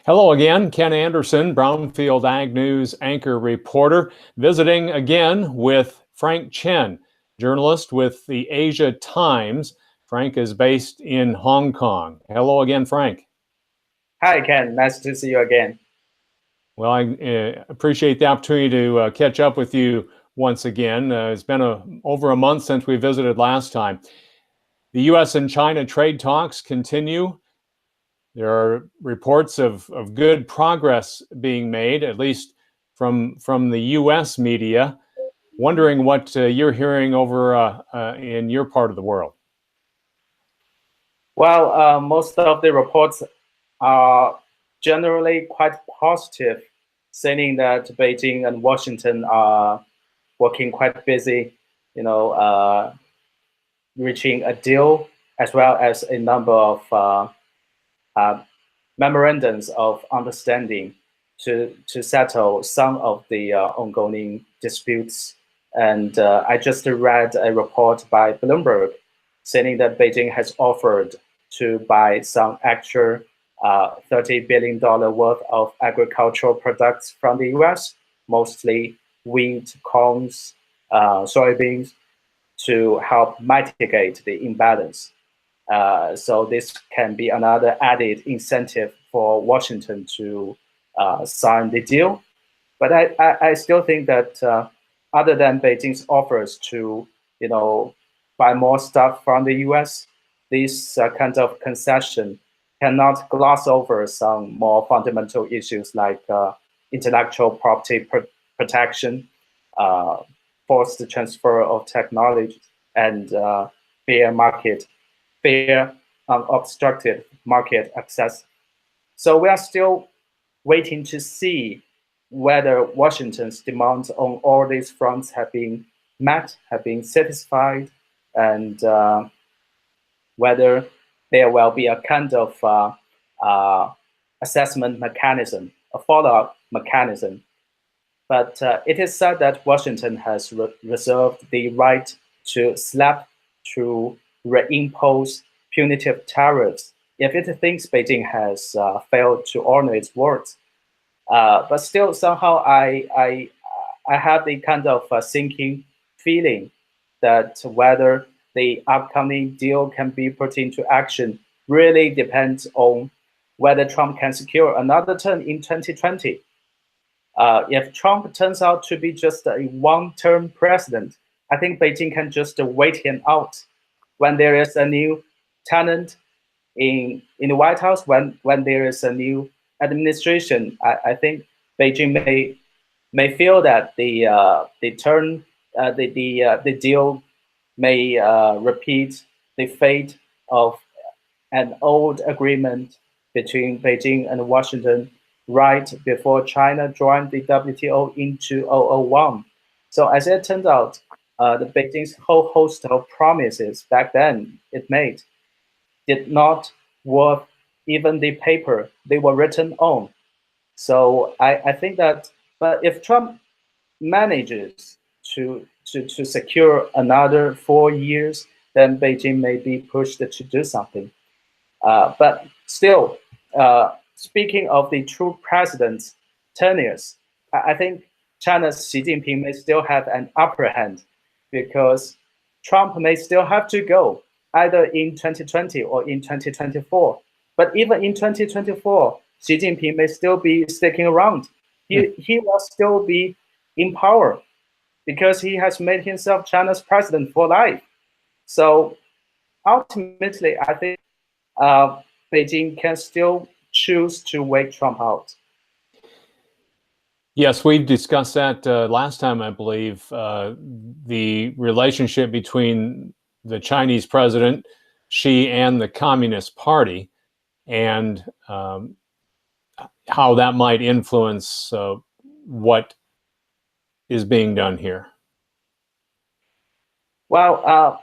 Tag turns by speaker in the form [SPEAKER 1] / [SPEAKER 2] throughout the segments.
[SPEAKER 1] Hello again, Ken Anderson, Brownfield Ag News anchor reporter, visiting again with Frank Chen, journalist with the Asia Times. Frank is based in Hong Kong. Hello again, Frank.
[SPEAKER 2] Hi, Ken. Nice to see you again.
[SPEAKER 1] Well, I appreciate the opportunity to catch up with you once again. It's been over a month since we visited last time. The U.S. and China trade talks continue. There are reports of good progress being made, at least from the U.S. media. Wondering what you're hearing over in your part of the world.
[SPEAKER 2] Well, most of the reports are generally quite positive, saying that Beijing and Washington are working quite busy, reaching a deal, as well as a number of memorandums of understanding to settle some of the ongoing disputes. And I just read a report by Bloomberg saying that Beijing has offered to buy some extra $30 billion worth of agricultural products from the US, mostly wheat, corn, soybeans, to help mitigate the imbalance. So this can be another added incentive for Washington to sign the deal. But I still think that other than Beijing's offers to, buy more stuff from the US, this kind of concession cannot gloss over some more fundamental issues like intellectual property protection, forced transfer of technology, and fair unobstructed market access. So we are still waiting to see whether Washington's demands on all these fronts have been met, have been satisfied, and whether there will be a kind of assessment mechanism, a follow-up mechanism. But it is said that Washington has reserved the right to reimpose punitive tariffs if it thinks Beijing has failed to honor its words. But still, somehow, I have the kind of sinking feeling that whether the upcoming deal can be put into action really depends on whether Trump can secure another term in 2020. If Trump turns out to be just a one-term president, I think Beijing can just wait him out. When there is a new tenant in the White House, when there is a new administration, I think Beijing may feel that the deal may repeat the fate of an old agreement between Beijing and Washington right before China joined the WTO in 2001. So as it turns out, the Beijing's whole host of promises back then it made did not worth even the paper they were written on. So I think that, but if Trump manages to secure another 4 years, then Beijing may be pushed to do something. But still, speaking of the true president's tenures, I think China's Xi Jinping may still have an upper hand because Trump may still have to go either in 2020 or in 2024. But even in 2024, Xi Jinping may still be sticking around. He will still be in power because he has made himself China's president for life. So ultimately, I think Beijing can still choose to wait Trump out.
[SPEAKER 1] Yes, we discussed that last time, I believe, the relationship between the Chinese president, Xi, and the Communist Party, and how that might influence what is being done here.
[SPEAKER 2] Well,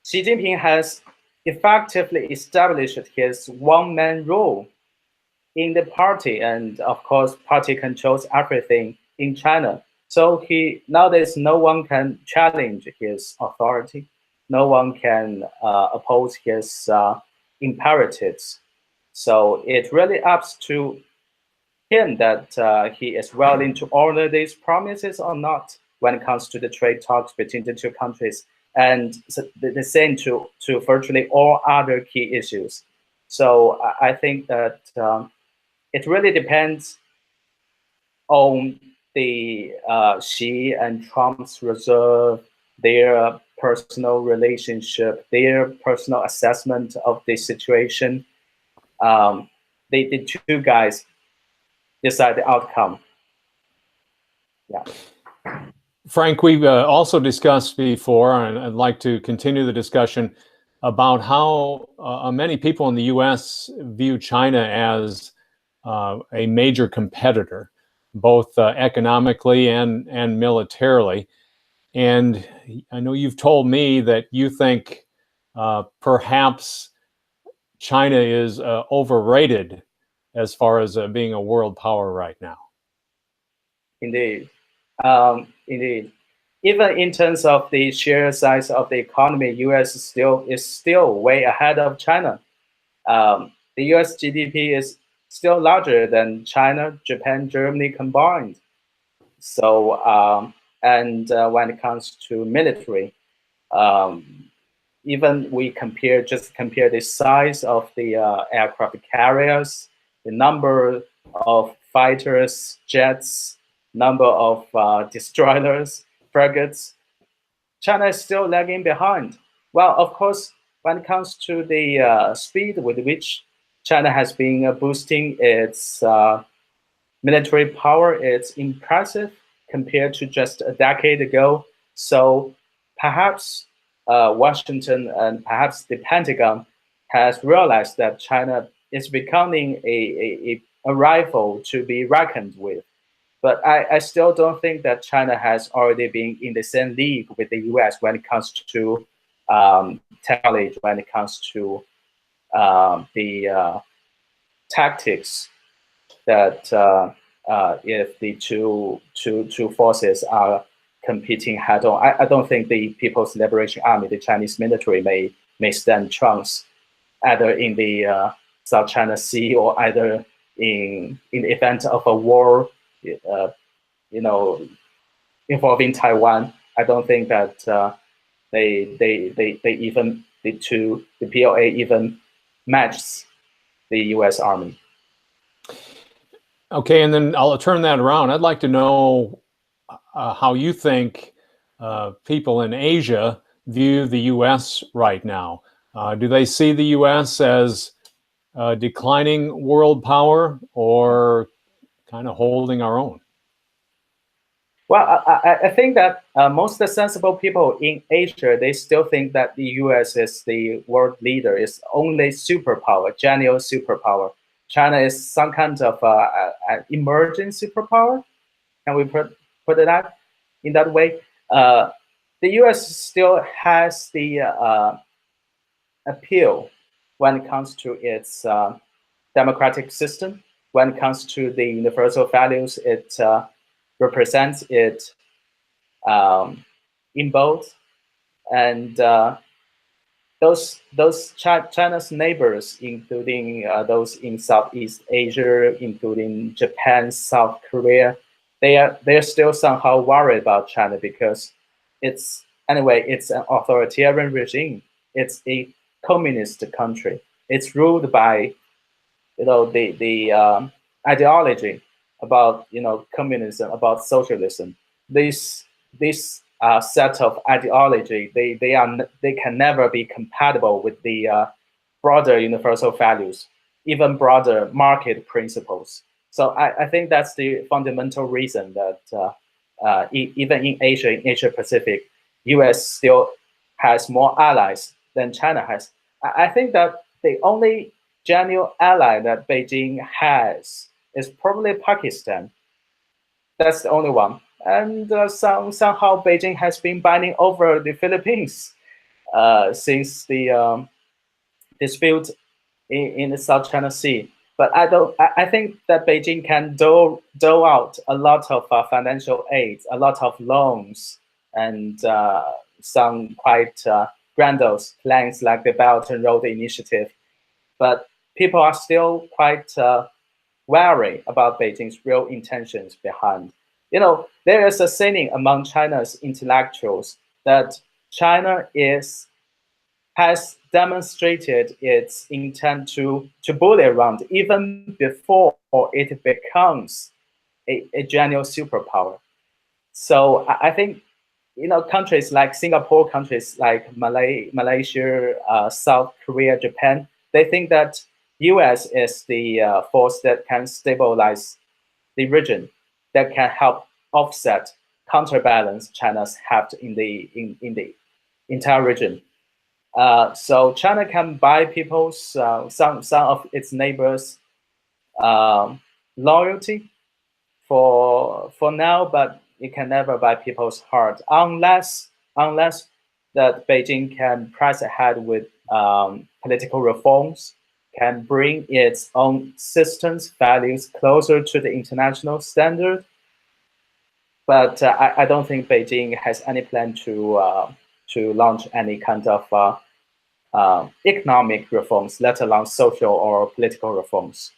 [SPEAKER 2] Xi Jinping has effectively established his one-man rule in the party, and of course, party controls everything in China. So nowadays no one can challenge his authority, no one can oppose his imperatives. So it really up to him that he is willing to honor these promises or not when it comes to the trade talks between the two countries, and the same to virtually all other key issues. So I think that it really depends on the Xi and Trump's reserve, their personal relationship, their personal assessment of the situation. The two guys decide the outcome. Yeah.
[SPEAKER 1] Frank, we've also discussed before, and I'd like to continue the discussion about how many people in the U.S. view China as a major competitor, both economically and militarily. And I know you've told me that you think perhaps China is overrated as far as being a world power right now.
[SPEAKER 2] Indeed. Indeed. Even in terms of the sheer size of the economy, US is still way ahead of China. The US GDP is still larger than China, Japan, Germany combined. So, when it comes to military, even we just compare the size of the aircraft carriers, the number of fighters, jets, number of destroyers, frigates, China is still lagging behind. Well, of course, when it comes to the speed with which China has been boosting its military power, it's impressive compared to just a decade ago. So perhaps Washington and perhaps the Pentagon has realized that China is becoming a rival to be reckoned with. But I still don't think that China has already been in the same league with the US when it comes to technology, when it comes to the tactics that if the two forces are competing head on, I don't think the People's Liberation Army, the Chinese military, may stand chance either in the South China Sea or either in the event of a war, involving Taiwan. I don't think that they even the PLA even matches the U.S. Army.
[SPEAKER 1] Okay, and then I'll turn that around. I'd like to know how you think people in Asia view the U.S. right now. Do they see the U.S. as declining world power or kind of holding our own?
[SPEAKER 2] Well, I think that most of the sensible people in Asia, they still think that the U.S. is the world leader, is only superpower, genuine superpower. China is some kind of an emerging superpower. Can we put it out in that way? The U.S. still has the appeal when it comes to its democratic system, when it comes to the universal values it represents it in both, and those China's neighbors, including those in Southeast Asia, including Japan, South Korea, they're still somehow worried about China because it's an authoritarian regime. It's a communist country. It's ruled by the ideology about communism, about socialism. This set of ideology, they can never be compatible with the broader universal values, even broader market principles. So I think that's the fundamental reason that even in Asia Pacific, US still has more allies than China has. I think that the only genuine ally that Beijing has is probably Pakistan. That's the only one. And somehow Beijing has been binding over the Philippines since the dispute in the South China Sea. But I think that Beijing can dole out a lot of financial aid, a lot of loans, and some quite grandiose plans like the Belt and Road Initiative. But people are still quite wary about Beijing's real intentions behind. There is a saying among China's intellectuals that China has demonstrated its intent to bully around even before it becomes a genuine superpower. So I think countries like Singapore, countries like Malaysia, South Korea, Japan, they think that US is the force that can stabilize the region, that can help offset, counterbalance China's heft in the entire region. So China can buy people's some of its neighbors' loyalty for now, but it can never buy people's heart unless that Beijing can press ahead with political reforms, can bring its own systems, values closer to the international standard. But I don't think Beijing has any plan to launch any kind of economic reforms, let alone social or political reforms.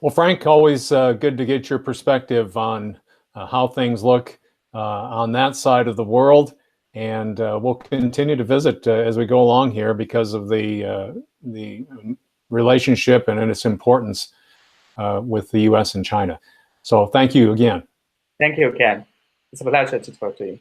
[SPEAKER 1] Well, Frank, always good to get your perspective on how things look on that side of the world, and we'll continue to visit as we go along here because of the relationship and its importance with the U.S. and China. So, thank you again.
[SPEAKER 2] Thank you, Ken. It's a pleasure to talk to you.